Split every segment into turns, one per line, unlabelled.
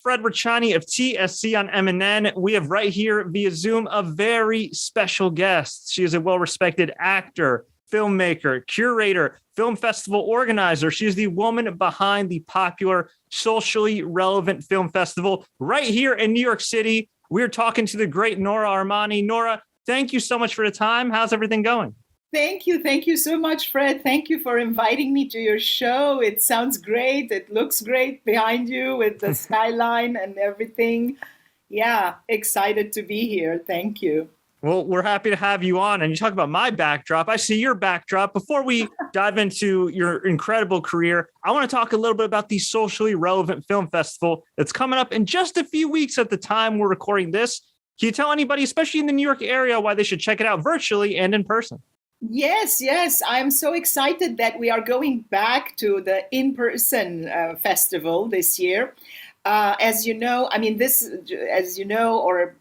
Fred Richani of TSC on MNN. We have right here via Zoom a very special guest. She is a well-respected actor, filmmaker, curator, film festival organizer. She is the woman behind the popular socially relevant film festival right here in New York City. We're talking to the great Nora Armani. Nora, thank you so much for the time. How's everything going?
Thank you. Thank you so much, Fred. Thank you for inviting me to your show. It sounds great. It looks great behind you with the skyline and everything. Yeah, excited to be here. Thank you.
Well, we're happy to have you on. And you talk about my backdrop. I see your backdrop. Before we dive into your incredible career, I want to talk a little bit about the socially relevant film festival that's coming up in just a few weeks at the time we're recording this. Can you tell anybody, especially in the New York area, why they should check it out virtually and in person?
Yes. I'm so excited that we are going back to the in-person festival this year. As you know, or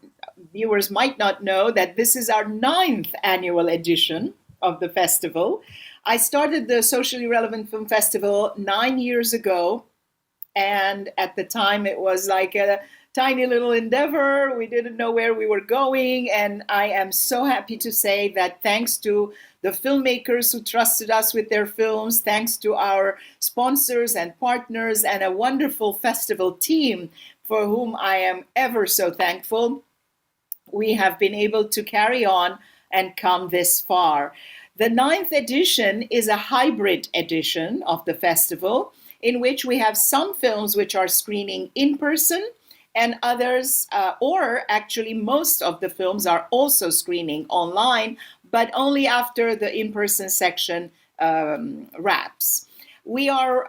viewers might not know, that this is our 9th annual edition of the festival. I started the Socially Relevant Film Festival 9 years ago. And at the time, it was like a tiny little endeavor. We didn't know where we were going. And I am so happy to say that thanks to the filmmakers who trusted us with their films, thanks to our sponsors and partners and a wonderful festival team for whom I am ever so thankful, we have been able to carry on and come this far. The 9th edition is a hybrid edition of the festival in which we have some films which are screening in person and others, or actually most of the films are also screening online, but only after the in-person section wraps. We are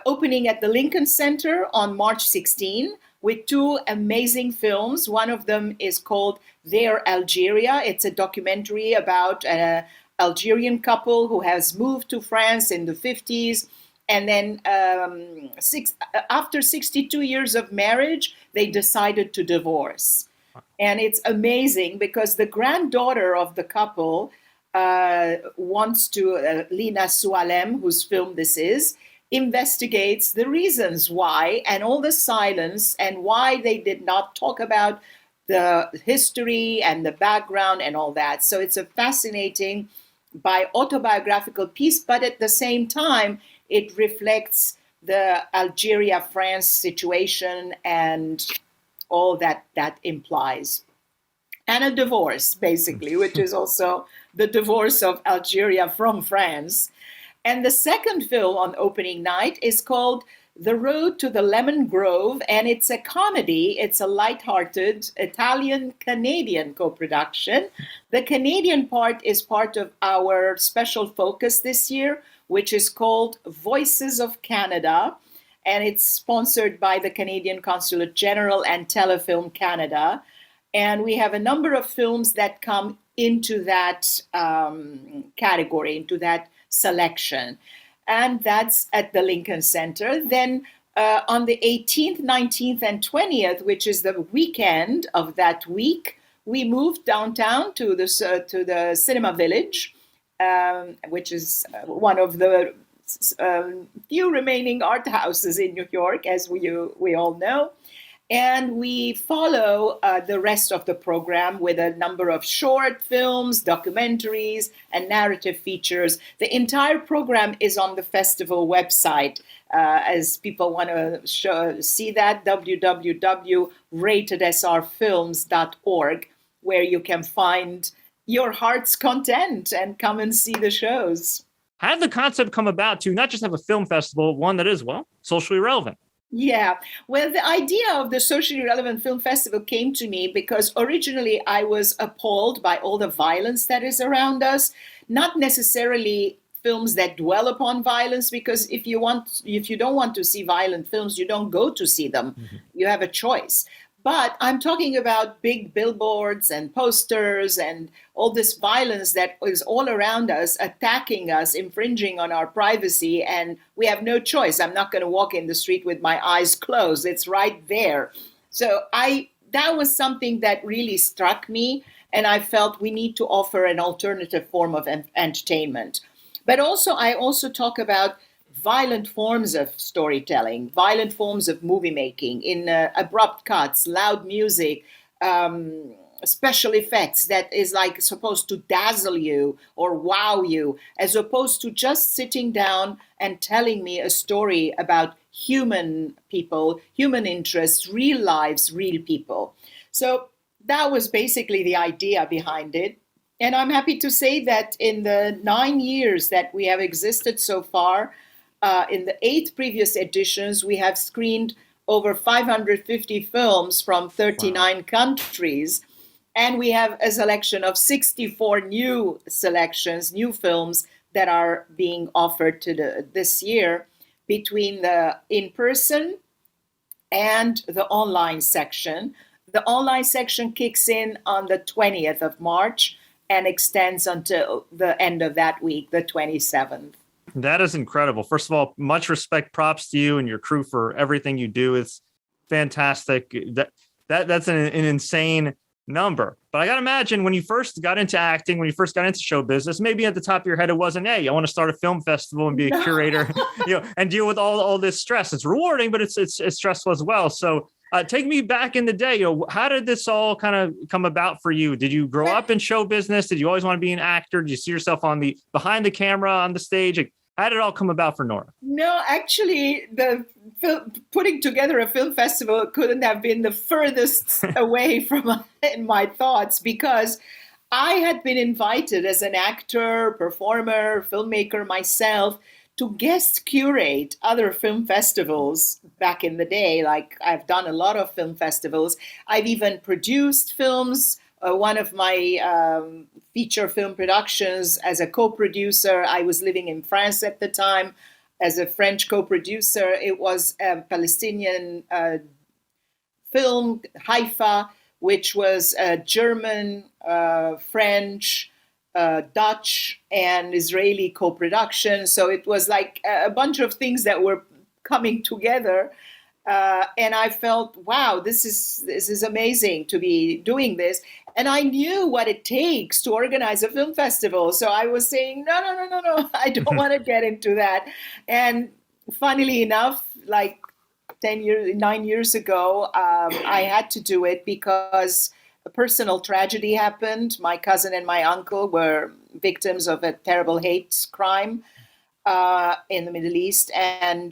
opening at the Lincoln Center on March 16 with 2 amazing films. One of them is called Their Algeria. It's a documentary about an Algerian couple who has moved to France in the 50s. And then after 62 years of marriage, they decided to divorce. And it's amazing because the granddaughter of the couple wants to, Lina Soualem, whose film this is, investigates the reasons why and all the silence and why they did not talk about the history and the background and all that. So it's a fascinating autobiographical piece, but at the same time, it reflects the Algeria-France situation and all that implies. And a divorce, basically, which is also the divorce of Algeria from France. And the second film on opening night is called The Road to the Lemon Grove, and it's a comedy. It's a lighthearted Italian-Canadian co-production. The Canadian part is part of our special focus this year, which is called Voices of Canada, and it's sponsored by the Canadian Consulate General and Telefilm Canada. And we have a number of films that come into that category, into that selection. And that's at the Lincoln Center. Then on the 18th, 19th, and 20th, which is the weekend of that week, we moved downtown to the Cinema Village, which is one of the few remaining art houses in New York, as we all know. And we follow the rest of the program with a number of short films, documentaries, and narrative features. The entire program is on the festival website. As people want to see that, www.ratedsrfilms.org, where you can find your heart's content and come and see the shows.
How did the concept come about to not just have a film festival, one that is, socially relevant?
Yeah, well, the idea of the Socially Relevant Film Festival came to me because originally I was appalled by all the violence that is around us, not necessarily films that dwell upon violence, because if you don't want to see violent films, you don't go to see them. Mm-hmm. You have a choice. But I'm talking about big billboards and posters and all this violence that is all around us, attacking us, infringing on our privacy, and we have no choice. I'm not going to walk in the street with my eyes closed. It's right there. So that was something that really struck me, and I felt we need to offer an alternative form of entertainment. But I also talk about violent forms of storytelling, violent forms of movie making, in abrupt cuts, loud music, special effects that is like supposed to dazzle you or wow you, as opposed to just sitting down and telling me a story about human people, human interests, real lives, real people. So that was basically the idea behind it. And I'm happy to say that in the 9 years that we have existed so far, in the 8 previous editions, we have screened over 550 films from 39 countries. And we have a selection of 64 new selections, new films that are being offered to this year between the in-person and the online section. The online section kicks in on the 20th of March and extends until the end of that week, the 27th.
That is incredible. First of all, much respect, props to you and your crew for everything you do. It's fantastic. That's an insane number. But I got to imagine when you first got into acting, when you first got into show business, maybe at the top of your head, it wasn't, hey, I want to start a film festival and be a curator, and deal with all this stress. It's rewarding, but it's stressful as well. So take me back in the day. How did this all kind of come about for you? Did you grow up in show business? Did you always want to be an actor? Did you see yourself behind the camera on the stage? How did it all come about for Nora?
No, actually, putting together a film festival couldn't have been the furthest away from my thoughts, because I had been invited as an actor, performer, filmmaker myself to guest curate other film festivals back in the day. Like, I've done a lot of film festivals. I've even produced films. One of my feature film productions as a co-producer. I was living in France at the time as a French co-producer. It was a Palestinian film, Haifa, which was a German, French, Dutch, and Israeli co-production. So it was like a bunch of things that were coming together. And I felt, wow, this is amazing to be doing this. And I knew what it takes to organize a film festival. So I was saying, no, I don't want to get into that. And funnily enough, like 9 years ago, I had to do it because a personal tragedy happened. My cousin and my uncle were victims of a terrible hate crime in the Middle East. And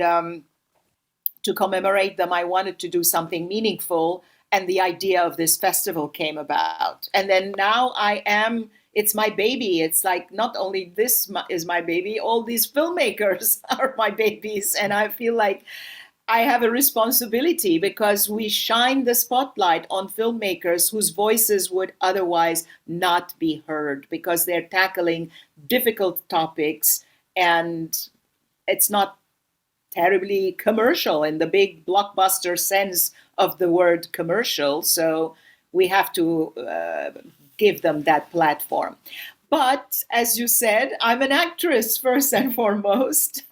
to commemorate them, I wanted to do something meaningful. And the idea of this festival came about. And then now it's my baby. It's like, not only this is my baby, all these filmmakers are my babies. And I feel like I have a responsibility, because we shine the spotlight on filmmakers whose voices would otherwise not be heard, because they're tackling difficult topics, and it's not terribly commercial in the big blockbuster sense of the word commercial. So we have to give them that platform. But as you said, I'm an actress first and foremost.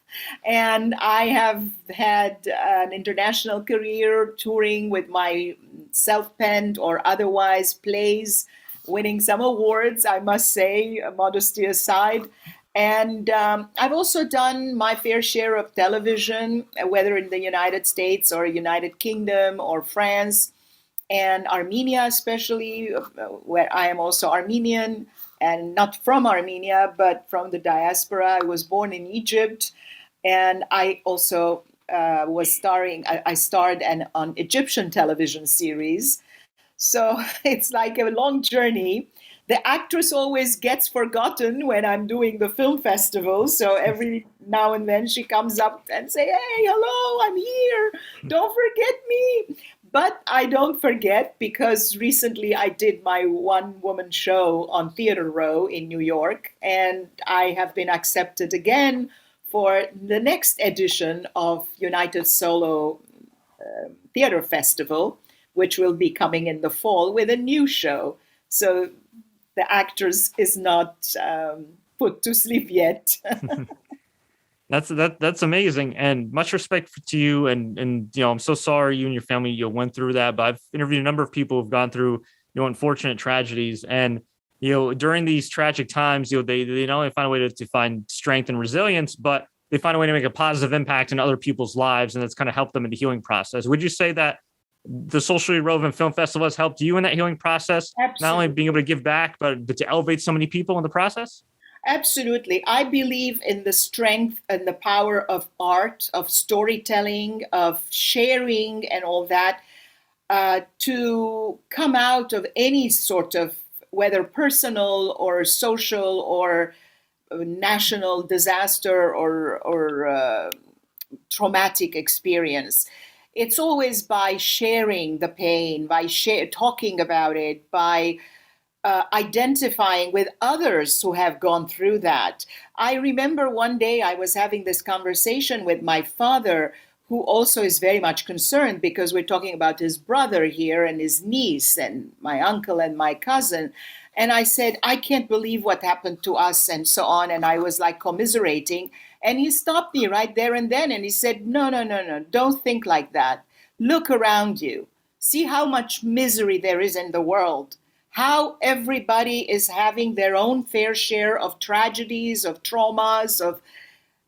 And I have had an international career touring with my self-penned or otherwise plays, winning some awards, I must say, modesty aside. And I've also done my fair share of television, whether in the United States or United Kingdom or France and Armenia, especially, where I am also Armenian, and not from Armenia, but from the diaspora. I was born in Egypt, and I also I starred on Egyptian television series. So it's like a long journey. The actress always gets forgotten when I'm doing the film festival. So every now and then she comes up and say, hey, hello, I'm here. Don't forget me. But I don't forget, because recently I did my one-woman show on Theater Row in New York. And I have been accepted again for the next edition of United Solo Theater Festival, which will be coming in the fall with a new show. So the actors is not put to sleep yet.
That's amazing, and much respect to you. And I'm so sorry you and your family went through that. But I've interviewed a number of people who've gone through unfortunate tragedies, and during these tragic times, they not only find a way to find strength and resilience, but they find a way to make a positive impact in other people's lives, and it's kind of helped them in the healing process. Would you say that the socially relevant film festival has helped you in that healing process?
Absolutely.
Not only being able to give back, but to elevate so many people in the process?
Absolutely. I believe in the strength and the power of art, of storytelling, of sharing, and all that, to come out of any sort of, whether personal or social or national disaster or traumatic experience. It's always by sharing the pain, by talking about it, by identifying with others who have gone through that. I remember one day I was having this conversation with my father, who also is very much concerned, because we're talking about his brother here and his niece and my uncle and my cousin. And I said, I can't believe what happened to us and so on. And I was like commiserating. And he stopped me right there and then. And he said, no, don't think like that. Look around you. See how much misery there is in the world. How everybody is having their own fair share of tragedies, of traumas, of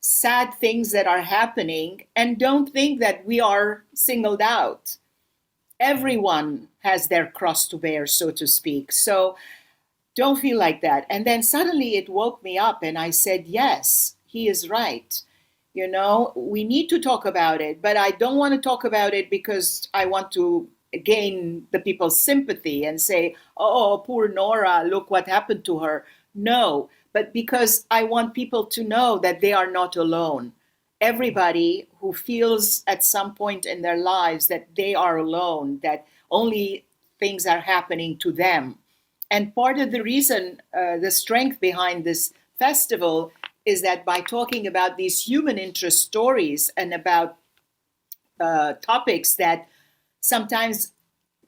sad things that are happening. And don't think that we are singled out. Everyone has their cross to bear, so to speak. So don't feel like that. And then suddenly it woke me up and I said, yes, he is right. You know, we need to talk about it, but I don't want to talk about it because I want to gain the people's sympathy and say, oh, poor Nora, look what happened to her. No, but because I want people to know that they are not alone. Everybody who feels at some point in their lives that they are alone, that only things are happening to them. And part of the reason, the strength behind this festival is that by talking about these human interest stories and about topics that sometimes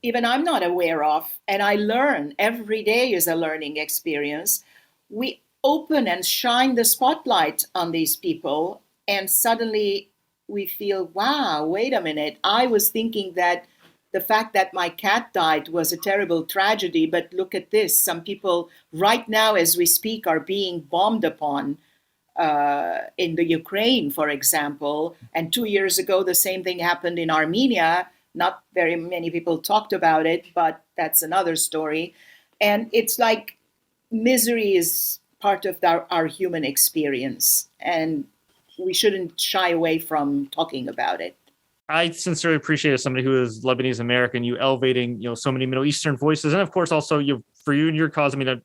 even I'm not aware of, and I learn, every day is a learning experience, we open and shine the spotlight on these people, and suddenly we feel, wow, wait a minute, I was thinking that the fact that my cat died was a terrible tragedy, but look at this. Some people right now as we speak are being bombed upon in the Ukraine, for example. And 2 years ago, the same thing happened in Armenia. Not very many people talked about it, but that's another story. And it's like misery is part of our human experience, and we shouldn't shy away from talking about it.
I sincerely appreciate, as somebody who is Lebanese American, you elevating, so many Middle Eastern voices, and of course also for you and your cause. I mean,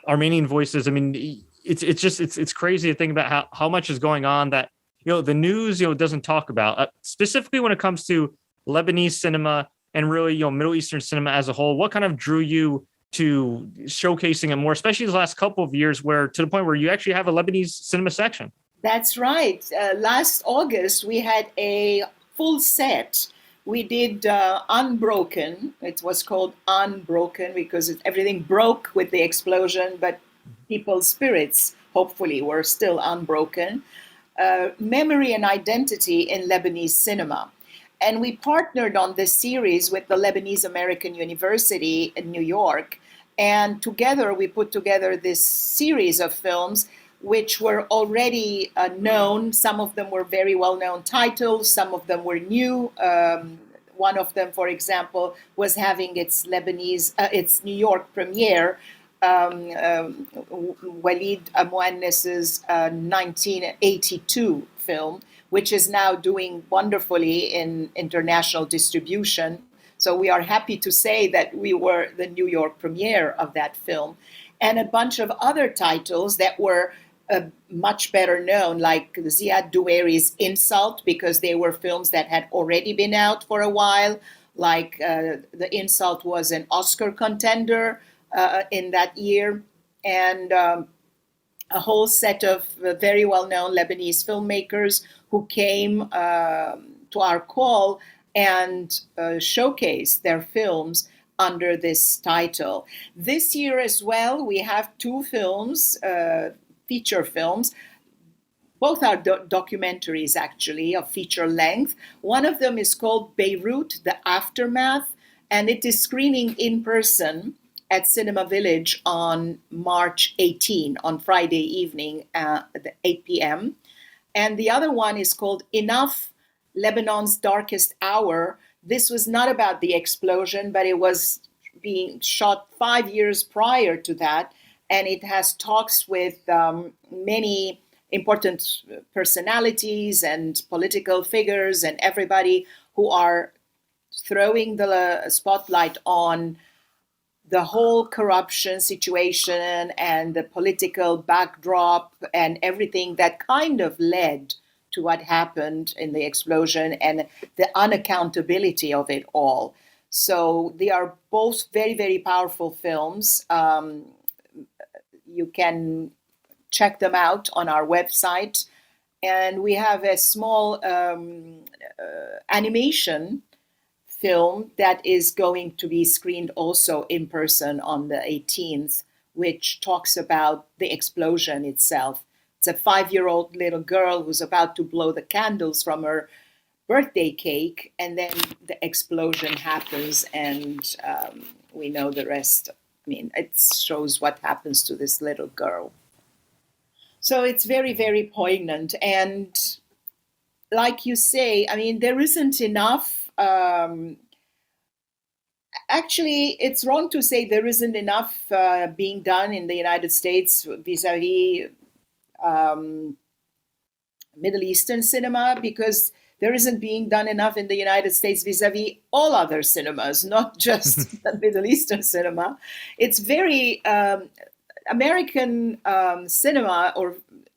Armenian voices. I mean, it's crazy to think about how much is going on that the news doesn't talk about, specifically when it comes to Lebanese cinema and really Middle Eastern cinema as a whole. What kind of drew you to showcasing it more, especially the last couple of years, where to the point where you actually have a Lebanese cinema section? That's
right. Last August we had a full set. We did Unbroken. It was called Unbroken because everything broke with the explosion, but people's spirits hopefully were still unbroken. Memory and identity in Lebanese cinema. And we partnered on this series with the Lebanese American University in New York. And together we put together this series of films which were already known. Some of them were very well-known titles. Some of them were new. One of them, for example, was having its New York premiere, Walid Amouannes's 1982 film, which is now doing wonderfully in international distribution. So we are happy to say that we were the New York premiere of that film. And a bunch of other titles that were much better known, like Ziad Doueri's Insult, because they were films that had already been out for a while. Like The Insult was an Oscar contender in that year. And a whole set of very well-known Lebanese filmmakers who came to our call and showcased their films under this title. This year as well, we have two films, feature films. Both are documentaries, actually, of feature length. One of them is called Beirut, The Aftermath, and it is screening in person at Cinema Village on March 18, on Friday evening at 8 p.m. And the other one is called Enough, Lebanon's Darkest Hour. This was not about the explosion, but it was being shot 5 years prior to that. And it has talks with many important personalities and political figures and everybody who are throwing the spotlight on the whole corruption situation and the political backdrop and everything that kind of led to what happened in the explosion and the unaccountability of it all. So they are both very, very powerful films. You can check them out on our website. And we have a small animation film that is going to be screened also in person on the 18th, which talks about the explosion itself. It's a 5-year-old little girl who's about to blow the candles from her birthday cake, and then the explosion happens, and we know the rest. I mean, it shows what happens to this little girl. So it's very, very poignant. And like you say, I mean, there isn't enough. Actually, it's wrong to say there isn't enough being done in the United States vis-a-vis Middle Eastern cinema, because there isn't being done enough in the United States vis-a-vis all other cinemas, not just the Middle Eastern cinema. It's very American cinema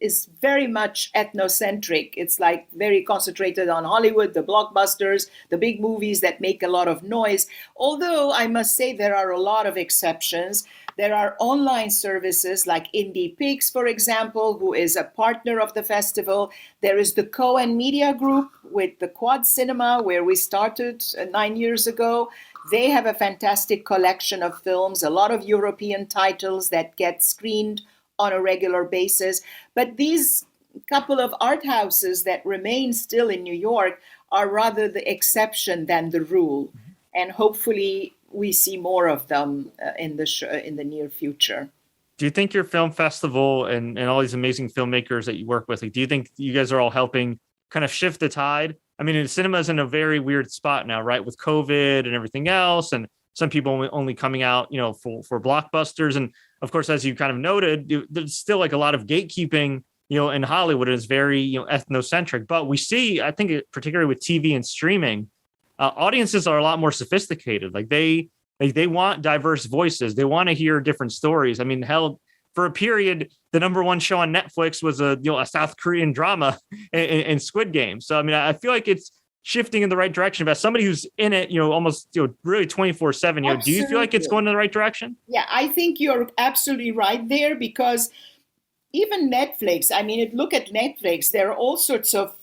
is very much ethnocentric. It's like very concentrated on Hollywood, the blockbusters, the big movies that make a lot of noise. Although I must say there are a lot of exceptions. There are online services like Indie Pix, for example, who is a partner of the festival. There is the Cohen Media Group with the Quad Cinema, where we started 9 years ago. They have a fantastic collection of films, a lot of European titles that get screened on a regular basis. But these couple of art houses that remain still in New York are rather the exception than the rule. And hopefully we see more of them in the near future.
Do you think your film festival and all these amazing filmmakers that you work with, like, do you think you guys are all helping kind of shift the tide? I mean, cinema's in a very weird spot now, right? With COVID and everything else. And some people only coming out, for blockbusters. And of course, as you kind of noted, there's still like a lot of gatekeeping, in Hollywood is very, ethnocentric. But we see, I think, particularly with TV and streaming, audiences are a lot more sophisticated. Like they want diverse voices. They want to hear different stories. I mean, hell, for a period, the number one show on Netflix was a South Korean drama in Squid Game. So, I mean, I feel like it's shifting in the right direction. But as somebody who's in it, almost, really 24/7, do you feel like it's going in the right direction?
Yeah, I think you're absolutely right there, because even Netflix, I mean, look at Netflix, there are all sorts of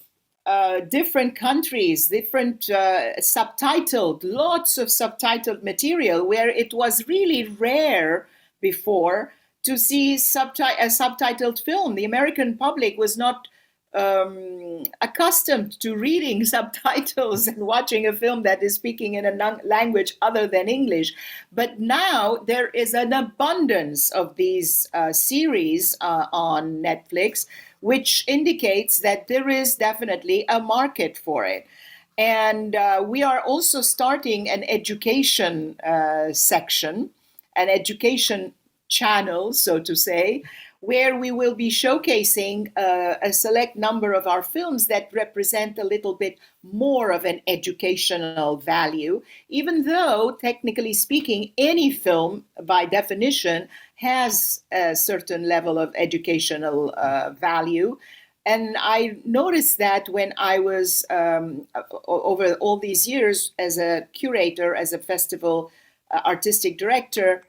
different countries, different subtitled, lots of subtitled material, where it was really rare before to see a subtitled film. The American public was not accustomed to reading subtitles and watching a film that is speaking in a language other than English. But now there is an abundance of these series on Netflix, which indicates that there is definitely a market for it. And we are also starting an education section, an education channel, so to say, where we will be showcasing a select number of our films that represent a little bit more of an educational value, even though, technically speaking, any film, by definition, has a certain level of educational value. And I noticed that when I was, over all these years, as a curator, as a festival artistic director,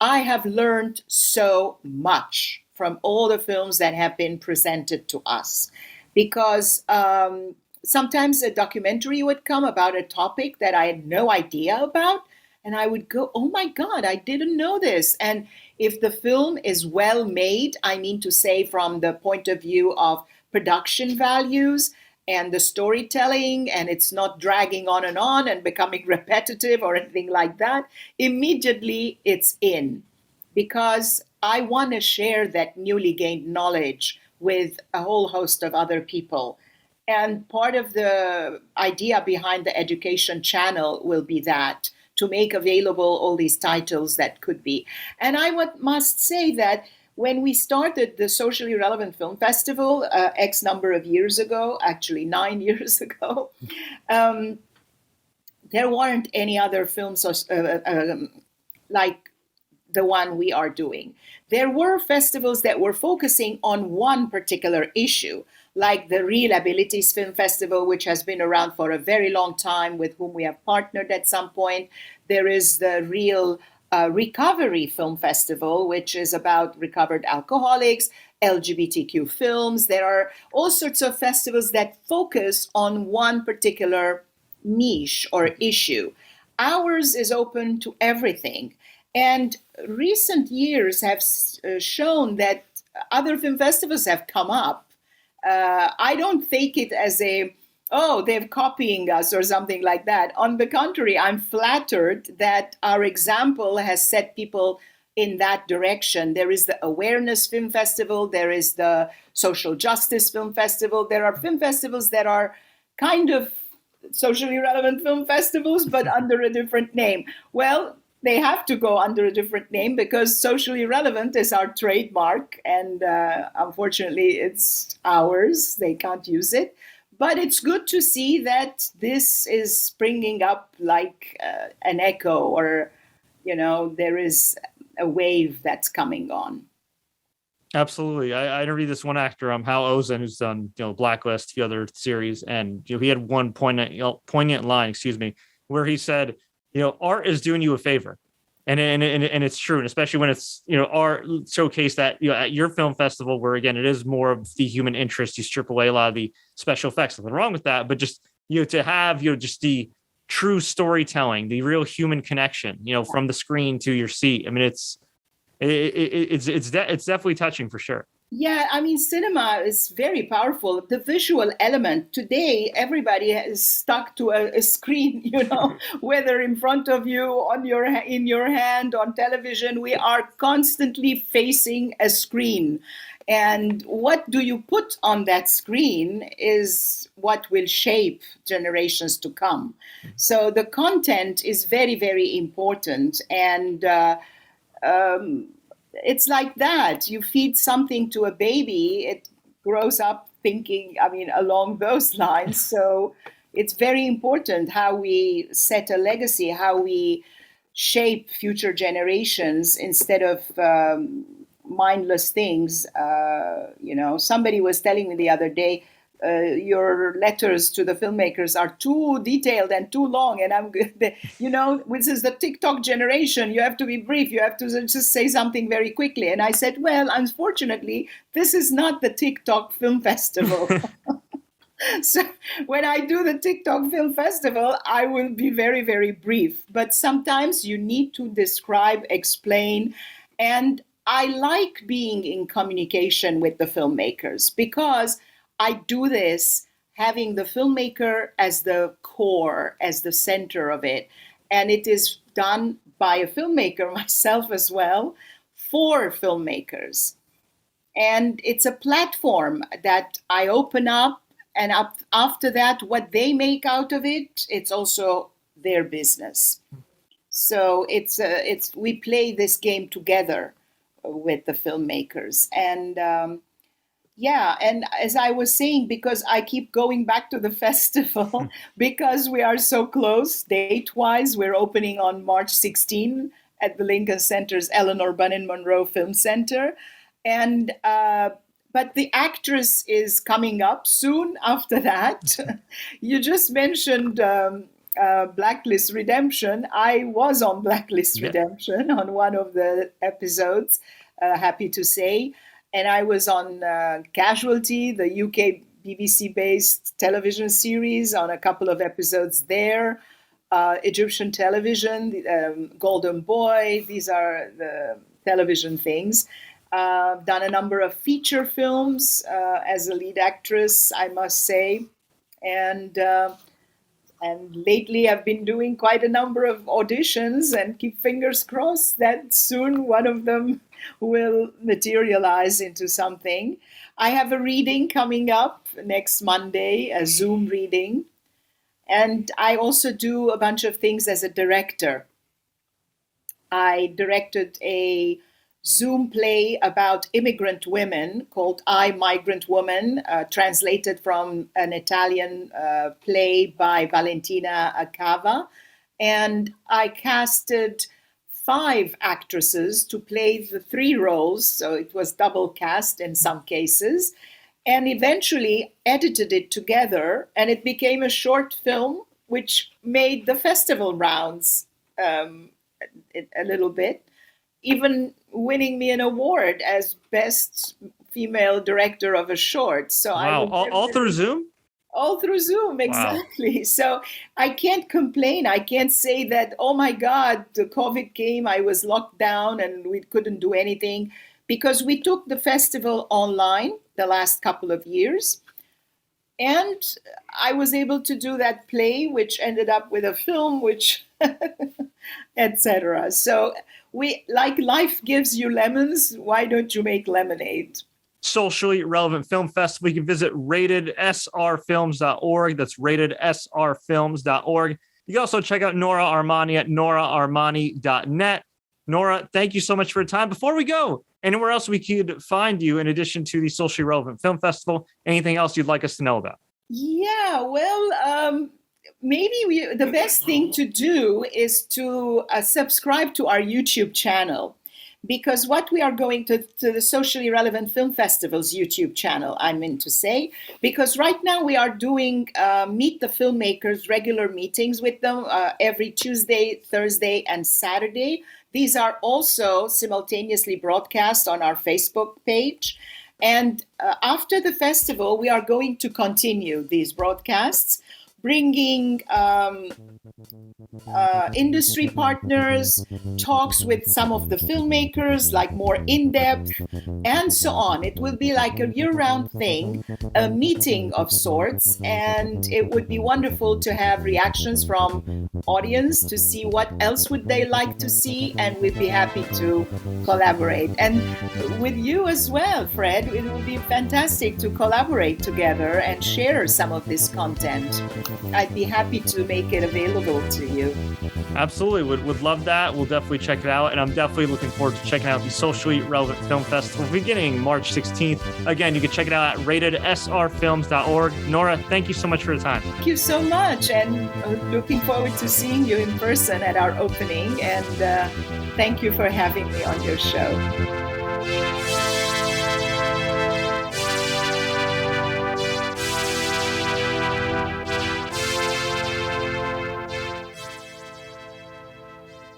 I have learned so much from all the films that have been presented to us, because sometimes a documentary would come about a topic that I had no idea about, and I would go, oh my God, I didn't know this. And if the film is well made, I mean to say from the point of view of production values and the storytelling, and it's not dragging on and becoming repetitive or anything like that, immediately it's in, because I want to share that newly gained knowledge with a whole host of other people. And part of the idea behind the education channel will be that, to make available all these titles that could be. And I must say that when we started the Socially Relevant Film Festival X number of years ago, actually 9 years ago, there weren't any other films like the one we are doing. There were festivals that were focusing on one particular issue, like the Real Abilities Film Festival, which has been around for a very long time, with whom we have partnered at some point. There is the Real Recovery Film Festival, which is about recovered alcoholics, LGBTQ films. There are all sorts of festivals that focus on one particular niche or issue. Ours is open to everything. And recent years have shown that other film festivals have come up. I don't take it as they're copying us or something like that. On the contrary, I'm flattered that our example has set people in that direction. There is the Awareness Film Festival. There is the Social Justice Film Festival. There are film festivals that are kind of socially relevant film festivals, but under a different name. Well, they have to go under a different name because socially relevant is our trademark. And unfortunately, it's ours. They can't use it. But it's good to see that this is springing up like an echo, or, there is a wave that's coming on.
Absolutely. I interviewed this one actor, Hal Ozen, who's done, Blacklist, a few other series. And, he had one poignant line, where he said, art is doing you a favor. And it's true. And especially when it's, art showcase that, at your film festival, where, again, it is more of the human interest, you strip away a lot of the special effects. Nothing wrong with that. But just, to have, just the true storytelling, the real human connection, from the screen to your seat. I mean, it's definitely touching for sure.
Yeah, I mean, cinema is very powerful. The visual element today, everybody is stuck to a screen, whether in front of you, in your hand, on television. We are constantly facing a screen. And what do you put on that screen is what will shape generations to come. So the content is very, very important. And it's like that. You feed something to a baby, it grows up thinking, along those lines. So it's very important how we set a legacy, how we shape future generations instead of mindless things. Somebody was telling me the other day, your letters to the filmmakers are too detailed and too long. And I'm good. This is the TikTok generation. You have to be brief. You have to just say something very quickly. And I said, well, unfortunately, this is not the TikTok Film Festival. So when I do the TikTok Film Festival, I will be very, very brief. But sometimes you need to describe, explain. And I like being in communication with the filmmakers because I do this having the filmmaker as the core, as the center of it. And it is done by a filmmaker, myself as well, for filmmakers. And it's a platform that I open up, and after that, what they make out of it, it's also their business. So we play this game together with the filmmakers. And and as I was saying, because I keep going back to the festival, because we are so close date-wise, we're opening on March 16 at the Lincoln Center's Eleanor Bunin Monroe Film Center. And but the actress is coming up soon after that. You just mentioned Blacklist Redemption. I was on Blacklist Redemption on one of the episodes, happy to say. And I was on Casualty, the UK BBC-based television series, on a couple of episodes there. Egyptian television, Golden Boy, these are the television things. Done a number of feature films as a lead actress, I must say. And And lately I've been doing quite a number of auditions and keep fingers crossed that soon one of them will materialize into something. I have a reading coming up next Monday, a Zoom reading. And I also do a bunch of things as a director. I directed a Zoom play about immigrant women called I, Migrant Woman, translated from an Italian play by Valentina Cava. And I casted 5 actresses to play the 3 roles, so it was double cast in some cases, and eventually edited it together, and it became a short film which made the festival rounds a little bit, even winning me an award as best female director of a short. So
wow, all through Zoom?
All through Zoom, exactly. Wow. So I can't complain. I can't say that, oh my God, the COVID came, I was locked down and we couldn't do anything, because we took the festival online the last couple of years. And I was able to do that play, which ended up with a film, which, etc. So like life gives you lemons, why don't you make lemonade?
Socially relevant film festival. You can visit ratedsrfilms.org. That's ratedsrfilms.org. You can also check out Nora Armani at noraarmani.net. Nora, thank you so much for your time. Before we go, anywhere else we could find you in addition to the Socially Relevant Film Festival? Anything else you'd like us to know about?
Yeah, well, maybe the best thing to do is to subscribe to our YouTube channel, because what we are going to the Socially Relevant Film Festival's YouTube channel, I mean to say, because right now we are doing Meet the Filmmakers regular meetings with them every Tuesday, Thursday, and Saturday. These are also simultaneously broadcast on our Facebook page. And after the festival, we are going to continue these broadcasts, bringing industry partners, talks with some of the filmmakers, like more in-depth, and so on. It will be like a year-round thing, a meeting of sorts, and it would be wonderful to have reactions from audience to see what else would they like to see, and we'd be happy to collaborate. And with you as well, Fred, it would be fantastic to collaborate together and share some of this content. I'd be happy to make it available to you.
Absolutely. Would love that. We'll definitely check it out. And I'm definitely looking forward to checking out the Socially Relevant Film Festival beginning March 16th. Again, you can check it out at ratedsrfilms.org. Nora, thank you so much for your time.
Thank you so much. And looking forward to seeing you in person at our opening. And thank you for having me on your show.